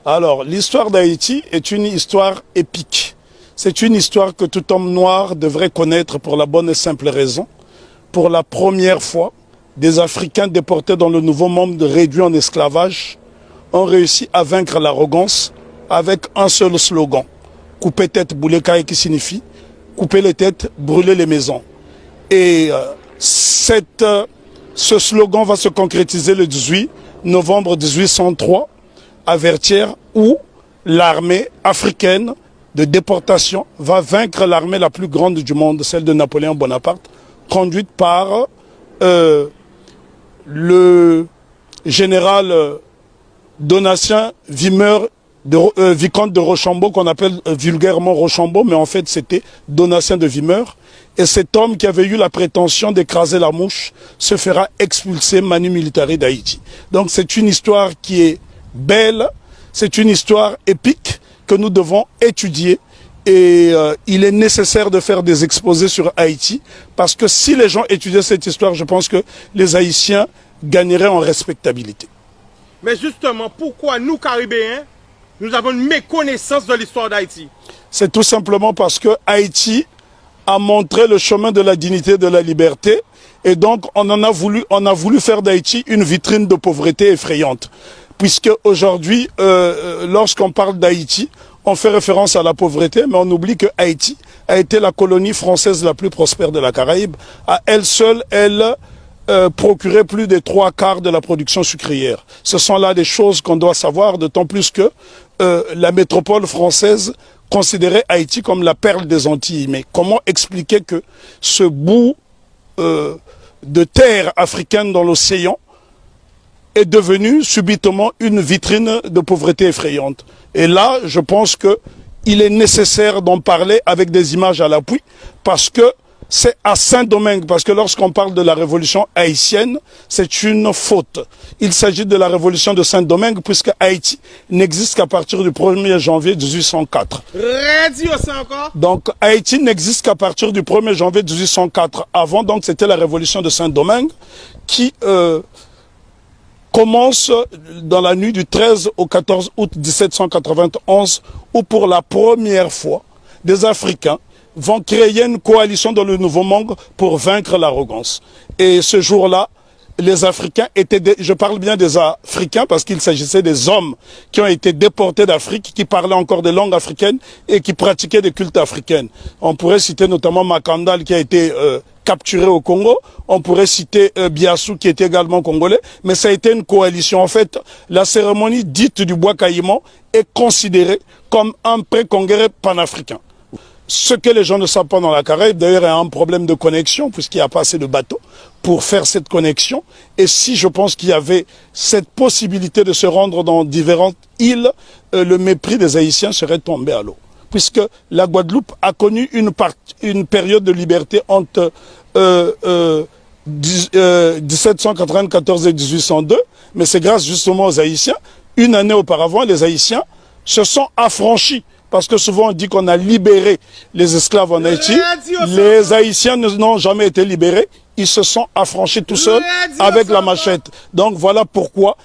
Alors, l'histoire d'Haïti est une histoire épique. C'est une histoire que tout homme noir devrait connaître pour la bonne et simple raison. Pour la première fois, des Africains déportés dans le Nouveau Monde réduits en esclavage ont réussi à vaincre l'arrogance avec un seul slogan. Couper tête, bouler caille, qui signifie couper les têtes, brûler les maisons. Et ce slogan va se concrétiser le 18 novembre 1803 à Vertières, où l'armée africaine de déportation va vaincre l'armée la plus grande du monde, celle de Napoléon Bonaparte, conduite par le général Donatien Vicomte de Rochambeau, qu'on appelle vulgairement Rochambeau, mais en fait c'était Donatien de Vimeur. Et cet homme qui avait eu la prétention d'écraser la mouche se fera expulser manu militari d'Haïti. Donc c'est une histoire qui est belle, c'est une histoire épique que nous devons étudier. Et il est nécessaire de faire des exposés sur Haïti, parce que si les gens étudiaient cette histoire, je pense que les Haïtiens gagneraient en respectabilité. Mais justement, pourquoi nous, Caribéens, nous avons une méconnaissance de l'histoire d'Haïti? C'est tout simplement parce que Haïti a montré le chemin de la dignité et de la liberté, et donc on a voulu faire d'Haïti une vitrine de pauvreté effrayante. Puisque aujourd'hui, lorsqu'on parle d'Haïti, on fait référence à la pauvreté, mais on oublie que Haïti a été la colonie française la plus prospère de la Caraïbe. À elle seule, elle procurait plus des 3/4 de la production sucrière. Ce sont là des choses qu'on doit savoir, d'autant plus que la métropole française considérait Haïti comme la perle des Antilles. Mais comment expliquer que ce bout de terre africaine dans l'océan est devenu subitement une vitrine de pauvreté effrayante? Et là, je pense qu'il est nécessaire d'en parler avec des images à l'appui, parce que c'est à Saint-Domingue, parce que lorsqu'on parle de la révolution haïtienne, c'est une faute. Il s'agit de la révolution de Saint-Domingue, puisque Haïti n'existe qu'à partir du 1er janvier 1804. Donc Haïti n'existe qu'à partir du 1er janvier 1804. Avant, donc, c'était la révolution de Saint-Domingue qui commence dans la nuit du 13 au 14 août 1791, où pour la première fois, des Africains vont créer une coalition dans le Nouveau Monde pour vaincre l'arrogance. Et ce jour-là, les Africains étaient, je parle bien des Africains parce qu'il s'agissait des hommes qui ont été déportés d'Afrique, qui parlaient encore des langues africaines et qui pratiquaient des cultes africains. On pourrait citer notamment Makandal qui a été capturé au Congo. On pourrait citer Biassou qui était également congolais, mais ça a été une coalition. En fait, la cérémonie dite du bois caïman est considérée comme un pré-congrès panafricain. Ce que les gens ne savent pas dans la Caraïbe, d'ailleurs, il y a un problème de connexion, puisqu'il n'y a pas assez de bateaux pour faire cette connexion. Et si je pense qu'il y avait cette possibilité de se rendre dans différentes îles, le mépris des Haïtiens serait tombé à l'eau. Puisque la Guadeloupe a connu une période de liberté entre 1794 et 1802, mais c'est grâce justement aux Haïtiens. Une année auparavant, les Haïtiens se sont affranchis. Parce que souvent on dit qu'on a libéré les esclaves en Haïti. Les Haïtiens n'ont jamais été libérés. Ils se sont affranchis tout seuls avec la machette. Donc voilà pourquoi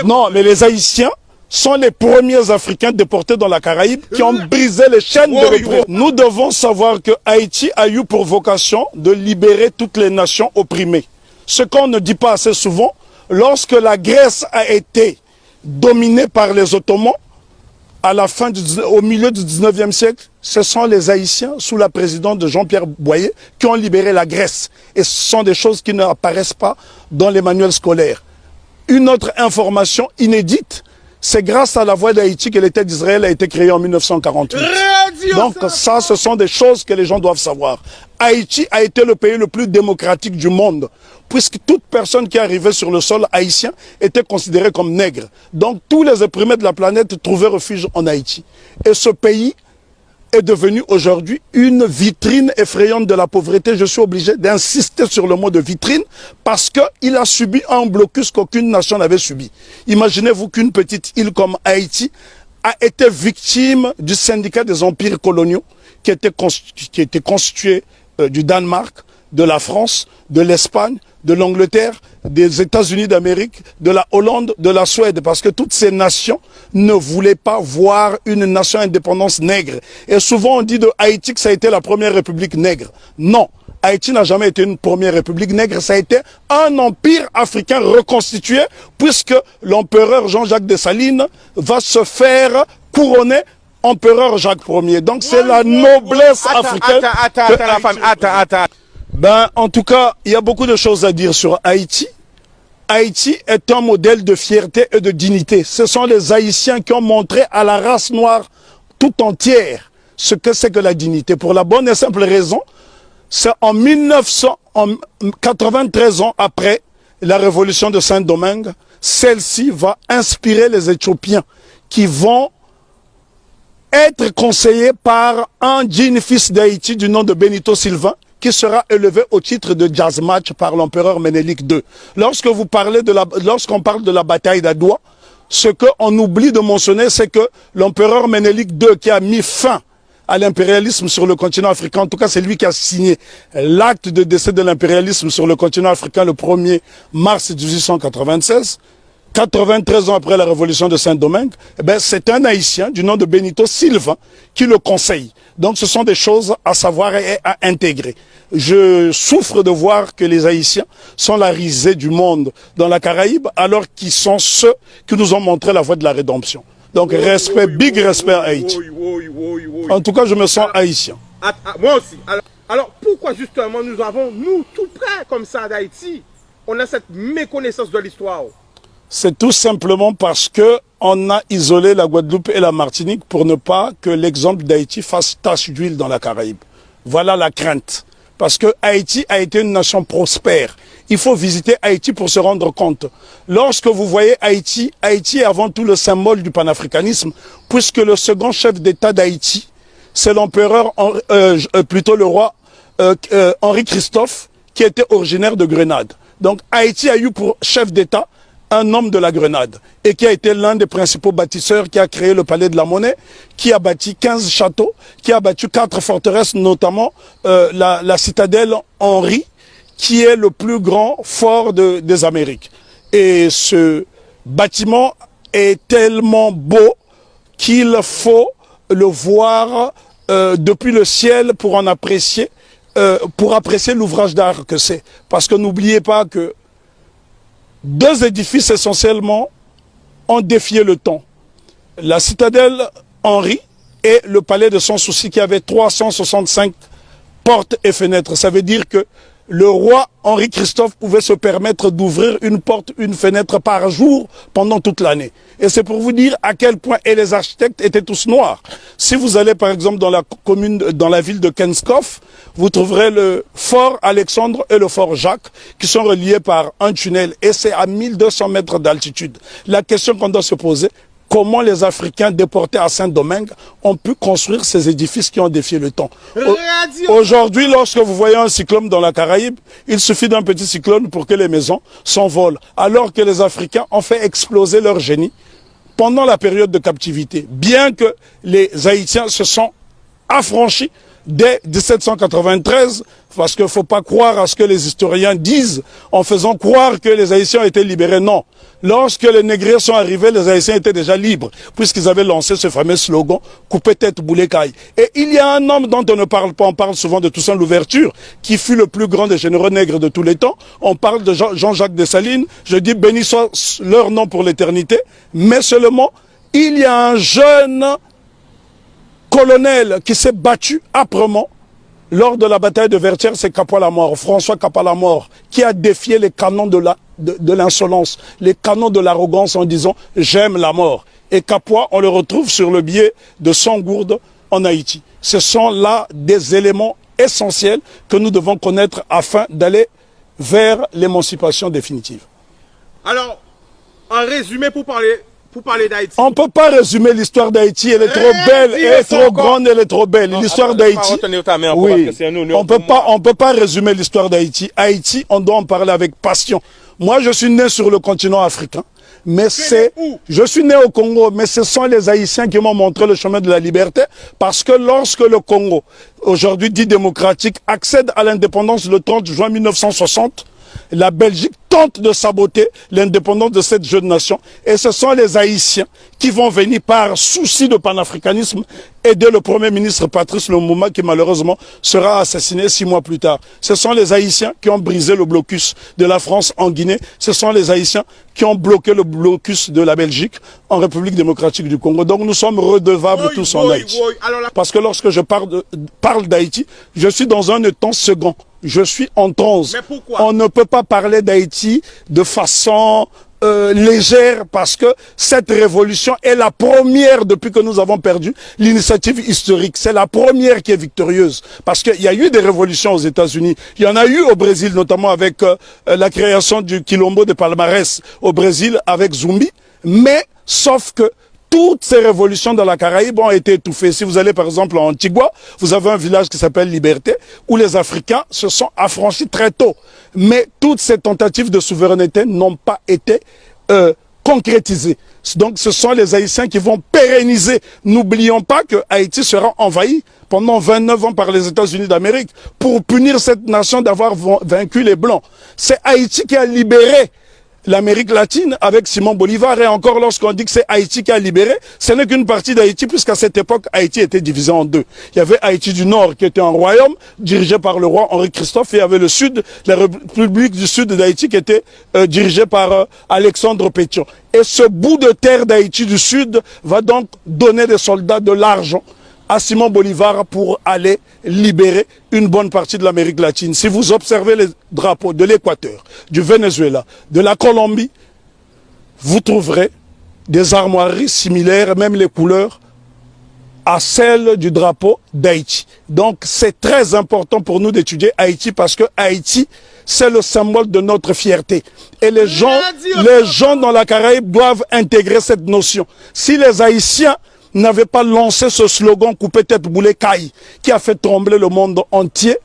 Non, mais les Haïtiens sont les premiers Africains déportés dans la Caraïbe qui ont brisé les chaînes de l'oppression. Nous devons savoir que Haïti a eu pour vocation de libérer toutes les nations opprimées. Ce qu'on ne dit pas assez souvent, lorsque la Grèce a été dominée par les Ottomans, au milieu du 19e siècle, ce sont les Haïtiens, sous la présidence de Jean-Pierre Boyer, qui ont libéré la Grèce. Et ce sont des choses qui n'apparaissent pas dans les manuels scolaires. Une autre information inédite, c'est grâce à la voix d'Haïti que l'État d'Israël a été créé en 1948. Donc ça, ce sont des choses que les gens doivent savoir. Haïti a été le pays le plus démocratique du monde, puisque toute personne qui arrivait sur le sol haïtien était considérée comme nègre. Donc tous les opprimés de la planète trouvaient refuge en Haïti. Et ce pays est devenu aujourd'hui une vitrine effrayante de la pauvreté. Je suis obligé d'insister sur le mot de vitrine parce qu'il a subi un blocus qu'aucune nation n'avait subi. Imaginez-vous qu'une petite île comme Haïti a été victime du syndicat des empires coloniaux qui était constitué du Danemark, de la France, de l'Espagne, de l'Angleterre, des États-Unis d'Amérique, de la Hollande, de la Suède, parce que toutes ces nations ne voulaient pas voir une nation indépendance nègre. Et souvent on dit de Haïti que ça a été la première république nègre. Non, Haïti n'a jamais été une première république nègre, ça a été un empire africain reconstitué, puisque l'empereur Jean-Jacques Dessalines va se faire couronner empereur Jacques Ier. Donc c'est la noblesse africaine. Attends. Ben, en tout cas, il y a beaucoup de choses à dire sur Haïti. Haïti est un modèle de fierté et de dignité. Ce sont les Haïtiens qui ont montré à la race noire tout entière ce que c'est que la dignité. Pour la bonne et simple raison, c'est en 93 ans après la révolution de Saint-Domingue, celle-ci va inspirer les Éthiopiens qui vont être conseillés par un djinn fils d'Haïti du nom de Benito Sylvain, qui sera élevé au titre de jazz match par l'empereur Ménélique II. Lorsqu'on parle de la bataille d'Adwa, ce qu'on oublie de mentionner, c'est que l'empereur Ménélique II, qui a mis fin à l'impérialisme sur le continent africain, en tout cas c'est lui qui a signé l'acte de décès de l'impérialisme sur le continent africain le 1er mars 1896, 93 ans après la révolution de Saint-Domingue, eh ben, c'est un Haïtien du nom de Benito Sylvain qui le conseille. Donc ce sont des choses à savoir et à intégrer. Je souffre de voir que les Haïtiens sont la risée du monde dans la Caraïbe, alors qu'ils sont ceux qui nous ont montré la voie de la rédemption. Donc respect, big respect à Haïti. En tout cas, je me sens haïtien. Moi aussi. Alors pourquoi justement nous avons, nous tout près comme ça d'Haïti, on a cette méconnaissance de l'histoire? C'est tout simplement parce que on a isolé la Guadeloupe et la Martinique pour ne pas que l'exemple d'Haïti fasse tache d'huile dans la Caraïbe. Voilà la crainte. Parce que Haïti a été une nation prospère. Il faut visiter Haïti pour se rendre compte. Lorsque vous voyez Haïti, Haïti est avant tout le symbole du panafricanisme, puisque le second chef d'État d'Haïti, c'est l'empereur, plutôt le roi Henri Christophe, qui était originaire de Grenade. Donc Haïti a eu pour chef d'État un homme de la Grenade et qui a été l'un des principaux bâtisseurs, qui a créé le Palais de la Monnaie, qui a bâti 15 châteaux, qui a bâti 4 forteresses, notamment la citadelle Henri, qui est le plus grand fort des Amériques. Et ce bâtiment est tellement beau qu'il faut le voir depuis le ciel pour en apprécier, l'ouvrage d'art que c'est. Parce que n'oubliez pas que deux édifices essentiellement ont défié le temps. La citadelle Henri et le palais de Sans Souci, qui avait 365 portes et fenêtres. Ça veut dire que le roi Henri Christophe pouvait se permettre d'ouvrir une porte, une fenêtre par jour pendant toute l'année. Et c'est pour vous dire à quel point, et les architectes étaient tous noirs. Si vous allez par exemple dans la ville de Kenskoff, vous trouverez le fort Alexandre et le fort Jacques qui sont reliés par un tunnel, et c'est à 1200 mètres d'altitude. La question qu'on doit se poser: comment les Africains déportés à Saint-Domingue ont pu construire ces édifices qui ont défié le temps? Aujourd'hui, lorsque vous voyez un cyclone dans la Caraïbe, il suffit d'un petit cyclone pour que les maisons s'envolent. Alors que les Africains ont fait exploser leur génie pendant la période de captivité. Bien que les Haïtiens se sont affranchis dès 1793, parce qu'il ne faut pas croire à ce que les historiens disent en faisant croire que les Haïtiens ont été libérés. Non. Lorsque les négriers sont arrivés, les Haïtiens étaient déjà libres, puisqu'ils avaient lancé ce fameux slogan « Coupez tête, boulet caille ». Et il y a un homme dont on ne parle pas, on parle souvent de Toussaint Louverture, qui fut le plus grand des généraux nègres de tous les temps. On parle de Jean-Jacques Dessalines, je dis béni soit leur nom pour l'éternité, mais seulement il y a un jeune colonel qui s'est battu âprement lors de la bataille de Vertières, c'est Capois-la-Mort, François Capois-la-Mort, qui a défié les canons de l'insolence, les canons de l'arrogance en disant « j'aime la mort ». Et Capois, on le retrouve sur le billet de Sangourde en Haïti. Ce sont là des éléments essentiels que nous devons connaître afin d'aller vers l'émancipation définitive. Alors, en résumé, pour parler d'Haïti. On ne peut pas résumer l'histoire d'Haïti, elle est trop belle, elle est trop grande, elle est trop belle. L'histoire d'Haïti, oui, on ne peut pas résumer l'histoire d'Haïti. Haïti, on doit en parler avec passion. Moi, je suis né sur le continent africain, mais je suis né au Congo, mais ce sont les Haïtiens qui m'ont montré le chemin de la liberté, parce que lorsque le Congo, aujourd'hui dit démocratique, accède à l'indépendance le 30 juin 1960, la Belgique tentent de saboter l'indépendance de cette jeune nation. Et ce sont les Haïtiens qui vont venir par souci de panafricanisme aider le Premier ministre Patrice Lumumba qui malheureusement sera assassiné 6 mois plus tard. Ce sont les Haïtiens qui ont brisé le blocus de la France en Guinée. Ce sont les Haïtiens qui ont bloqué le blocus de la Belgique en République démocratique du Congo. Donc nous sommes redevables tous en Haïti. Parce que lorsque je parle d'Haïti, je suis dans un temps second. Je suis en transe. Mais pourquoi? On ne peut pas parler d'Haïti de façon légère parce que cette révolution est la première depuis que nous avons perdu l'initiative historique. C'est la première qui est victorieuse parce qu'il y a eu des révolutions aux États-Unis. Il y en a eu au Brésil, notamment avec la création du Quilombo de Palmarès au Brésil avec Zumbi. Mais sauf que toutes ces révolutions dans la Caraïbe ont été étouffées. Si vous allez par exemple en Antigua, vous avez un village qui s'appelle Liberté, où les Africains se sont affranchis très tôt. Mais toutes ces tentatives de souveraineté n'ont pas été concrétisées. Donc ce sont les Haïtiens qui vont pérenniser. N'oublions pas que Haïti sera envahi pendant 29 ans par les États-Unis d'Amérique pour punir cette nation d'avoir vaincu les Blancs. C'est Haïti qui a libéré l'Amérique latine avec Simon Bolivar. Et encore lorsqu'on dit que c'est Haïti qui a libéré, ce n'est qu'une partie d'Haïti puisqu'à cette époque, Haïti était divisé en deux. Il y avait Haïti du Nord qui était un royaume dirigé par le roi Henri Christophe et il y avait le Sud, la République du Sud d'Haïti qui était dirigée par Alexandre Pétion. Et ce bout de terre d'Haïti du Sud va donc donner des soldats de l'argent à Simon Bolivar pour aller libérer une bonne partie de l'Amérique latine. Si vous observez les drapeaux de l'Équateur, du Venezuela, de la Colombie, vous trouverez des armoiries similaires, même les couleurs, à celles du drapeau d'Haïti. Donc c'est très important pour nous d'étudier Haïti parce que Haïti, c'est le symbole de notre fierté. Et les gens dans la Caraïbe doivent intégrer cette notion. Si les Haïtiens n'avait pas lancé ce slogan coupé tête boulet caille qui a fait trembler le monde entier,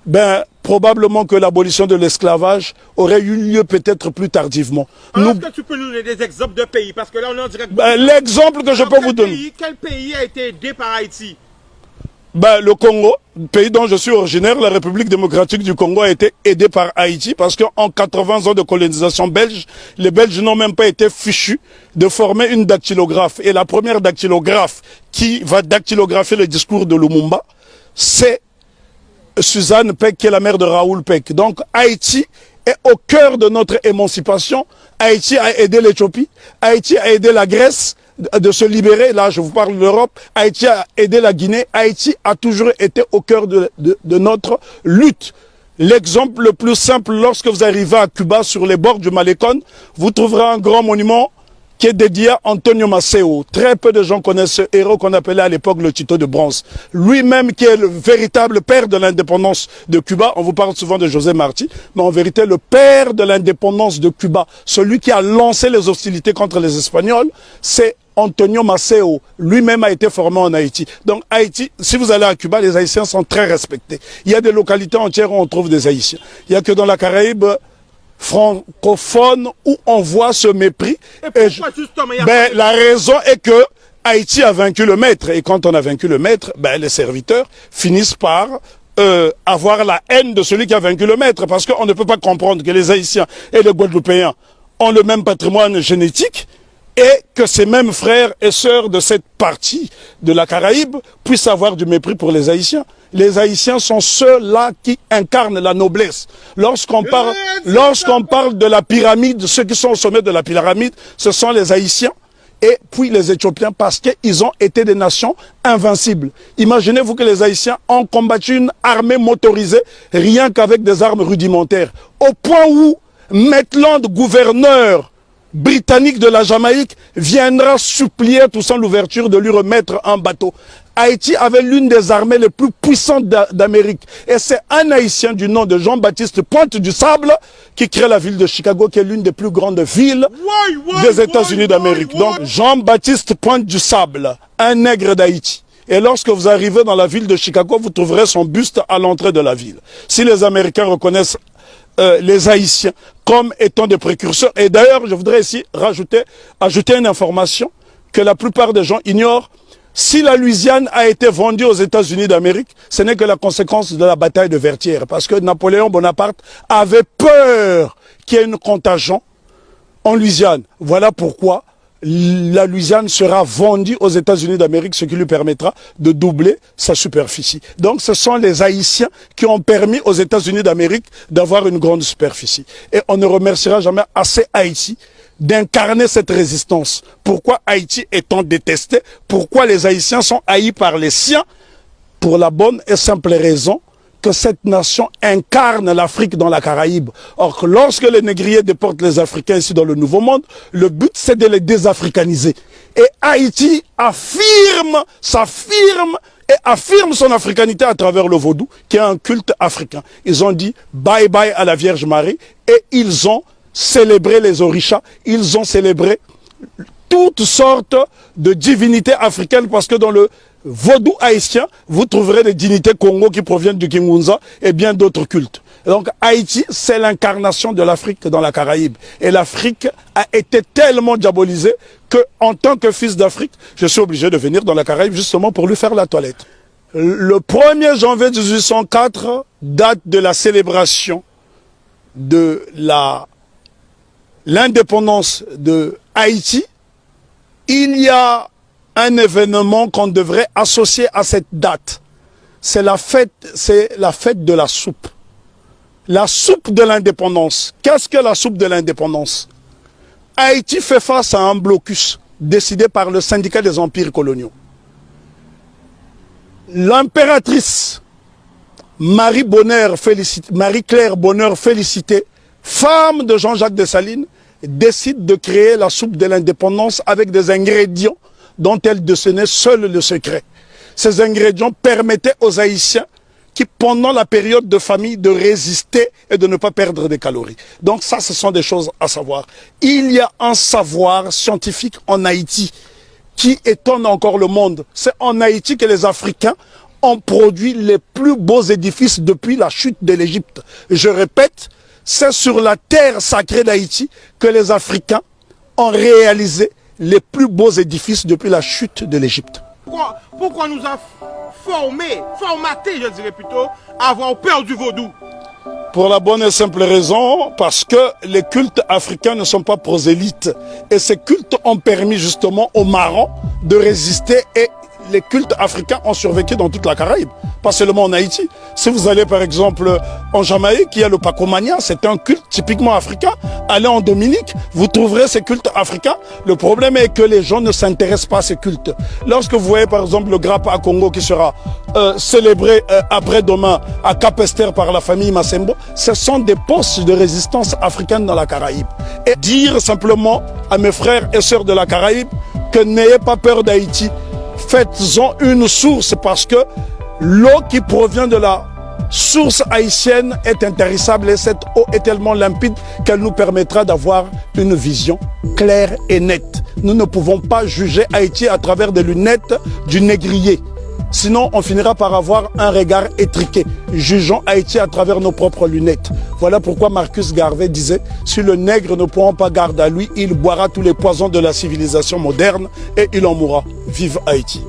ben probablement que l'abolition de l'esclavage aurait eu lieu peut-être plus tardivement. Est-ce que tu peux nous donner des exemples de pays? Parce que là on est en direct. L'exemple que je peux vous donner. Quel pays a été aidé par Haïti? Le Congo, pays dont je suis originaire, la République démocratique du Congo a été aidée par Haïti parce qu'en 80 ans de colonisation belge, les Belges n'ont même pas été fichus de former une dactylographe. Et la première dactylographe qui va dactylographier le discours de Lumumba, c'est Suzanne Peck, qui est la mère de Raoul Peck. Donc Haïti est au cœur de notre émancipation. Haïti a aidé l'Éthiopie, Haïti a aidé la Grèce de se libérer. Là, je vous parle de l'Europe. Haïti a aidé la Guinée. Haïti a toujours été au cœur de notre lutte. L'exemple le plus simple, lorsque vous arrivez à Cuba, sur les bords du Malecón, vous trouverez un grand monument qui est dédié à Antonio Maceo. Très peu de gens connaissent ce héros qu'on appelait à l'époque le Tito de bronze. Lui-même qui est le véritable père de l'indépendance de Cuba. On vous parle souvent de José Marti, mais en vérité le père de l'indépendance de Cuba, celui qui a lancé les hostilités contre les Espagnols, c'est Antonio Maceo. Lui-même a été formé en Haïti. Donc Haïti, si vous allez à Cuba, les Haïtiens sont très respectés. Il y a des localités entières où on trouve des Haïtiens. Il n'y a que dans la Caraïbe francophone où on voit ce mépris. Et pourquoi justement la raison est que Haïti a vaincu le maître. Et quand on a vaincu le maître, les serviteurs finissent par avoir la haine de celui qui a vaincu le maître. Parce qu'on ne peut pas comprendre que les Haïtiens et les Guadeloupéens ont le même patrimoine génétique et que ces mêmes frères et sœurs de cette partie de la Caraïbe puissent avoir du mépris pour les Haïtiens. Les Haïtiens sont ceux-là qui incarnent la noblesse. Lorsqu'on parle de la pyramide, ceux qui sont au sommet de la pyramide, ce sont les Haïtiens et puis les Éthiopiens parce qu'ils ont été des nations invincibles. Imaginez-vous que les Haïtiens ont combattu une armée motorisée rien qu'avec des armes rudimentaires. Au point où Maitland, gouverneur britannique de la Jamaïque, viendra supplier tout sans l'ouverture de lui remettre un bateau. Haïti avait l'une des armées les plus puissantes d'Amérique. Et c'est un Haïtien du nom de Jean-Baptiste Pointe du Sable qui crée la ville de Chicago, qui est l'une des plus grandes villes des États-Unis d'Amérique. Donc Jean-Baptiste Pointe du Sable, un nègre d'Haïti. Et lorsque vous arrivez dans la ville de Chicago, vous trouverez son buste à l'entrée de la ville. Si les Américains reconnaissent les Haïtiens comme étant des précurseurs. Et d'ailleurs, je voudrais ici ajouter une information que la plupart des gens ignorent. Si la Louisiane a été vendue aux États-Unis d'Amérique, ce n'est que la conséquence de la bataille de Vertières. Parce que Napoléon Bonaparte avait peur qu'il y ait une contagion en Louisiane. Voilà pourquoi la Louisiane sera vendue aux États-Unis d'Amérique, ce qui lui permettra de doubler sa superficie. Donc ce sont les Haïtiens qui ont permis aux États-Unis d'Amérique d'avoir une grande superficie. Et on ne remerciera jamais assez Haïti d'incarner cette résistance. Pourquoi Haïti étant détesté? Pourquoi les Haïtiens sont haïs par les siens? Pour la bonne et simple raison que cette nation incarne l'Afrique dans la Caraïbe. Or, lorsque les négriers déportent les Africains ici dans le Nouveau Monde, le but c'est de les désafricaniser. Et Haïti s'affirme et affirme son africanité à travers le vaudou, qui est un culte africain. Ils ont dit bye bye à la Vierge Marie et ils ont célébré les orishas, ils ont célébré toutes sortes de divinités africaines parce que dans le vaudou haïtien, vous trouverez des divinités Congo qui proviennent du Kingunza et bien d'autres cultes. Et donc Haïti, c'est l'incarnation de l'Afrique dans la Caraïbe. Et l'Afrique a été tellement diabolisée que, en tant que fils d'Afrique, je suis obligé de venir dans la Caraïbe justement pour lui faire la toilette. Le 1er janvier 1804, date de la célébration de l'indépendance de Haïti, il y a un événement qu'on devrait associer à cette date. C'est la fête de la soupe. La soupe de l'indépendance. Qu'est-ce que la soupe de l'indépendance? Haïti fait face à un blocus décidé par le syndicat des empires coloniaux. L'impératrice Marie-Claire Bonheur Félicité, femme de Jean-Jacques Dessalines, décide de créer la soupe de l'indépendance avec des ingrédients dont elle détenait seul le secret. Ces ingrédients permettaient aux Haïtiens qui, pendant la période de famine, de résister et de ne pas perdre des calories. Donc ça, ce sont des choses à savoir. Il y a un savoir scientifique en Haïti qui étonne encore le monde. C'est en Haïti que les Africains ont produit les plus beaux édifices depuis la chute de l'Égypte. Je répète, c'est sur la terre sacrée d'Haïti que les Africains ont réalisé les plus beaux édifices depuis la chute de l'Égypte. Pourquoi nous a formaté, je dirais plutôt, à avoir peur du vaudou? Pour la bonne et simple raison, parce que les cultes africains ne sont pas prosélytes. Et ces cultes ont permis justement aux marrons de résister et les cultes africains ont survécu dans toute la Caraïbe, pas seulement en Haïti. Si vous allez par exemple en Jamaïque, il y a le Pacomania, c'est un culte typiquement africain. Allez en Dominique, vous trouverez ces cultes africains. Le problème est que les gens ne s'intéressent pas à ces cultes. Lorsque vous voyez par exemple le Grappa à Congo qui sera célébré après-demain à Cap-Esther par la famille Massembo, ce sont des postes de résistance africaine dans la Caraïbe. Et dire simplement à mes frères et sœurs de la Caraïbe que n'ayez pas peur d'Haïti. Faites-en une source parce que l'eau qui provient de la source haïtienne est intarissable et cette eau est tellement limpide qu'elle nous permettra d'avoir une vision claire et nette. Nous ne pouvons pas juger Haïti à travers des lunettes du négrier. Sinon, on finira par avoir un regard étriqué. Jugeons Haïti à travers nos propres lunettes. Voilà pourquoi Marcus Garvey disait « Si le nègre ne prend pas garde à lui, il boira tous les poisons de la civilisation moderne et il en mourra. Vive Haïti !»